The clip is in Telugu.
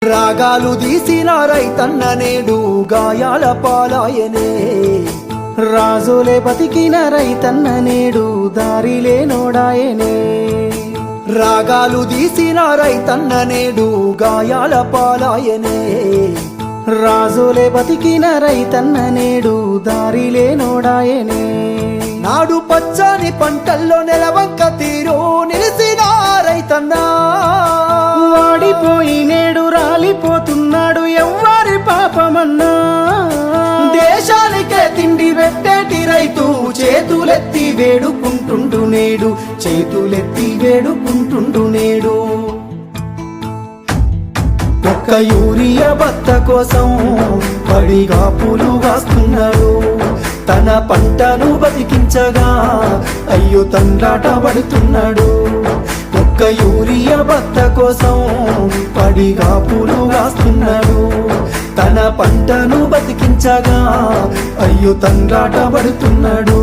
రాగాలు తీసిన రైతన్న నేడు గాయాల పాలాయనే, రాజులే బతికిన రైతన్న నేడు దారిలే నోడాయనే. రాగాలు తీసిన రైతన్న నేడు గాయాల పాలాయనే, రాజులే బతికిన రైతన్న నేడు దారిలే నోడాయనే. నాడు పచ్చని పంటల్లో నెలవంక తీరు నిలిసిన రైతన్నా, వాడిపోయి నేడు రాలిపోతున్నాడు ఎవ్వరి పాపమన్నా. దేశానికే తిండి పెట్టేటి రైతు చేతులెత్తి వేడుకుంటుండు నేడు, చేతులెత్తి వేడుకుంటుండు నేడు. ఒక్క యూరియా బత్త కోసం పడిగా పూలు కాస్తున్నాడు, తన పంటను బతికించగా అయ్యో తండ్రాట పడుతున్నాడు. ఒక్క యూరియా బత్త కోసం పడిగా పూలు కాస్తున్నాడు, తన పంటను బతికించగా అయ్యో తండ్రాట పడుతున్నాడు.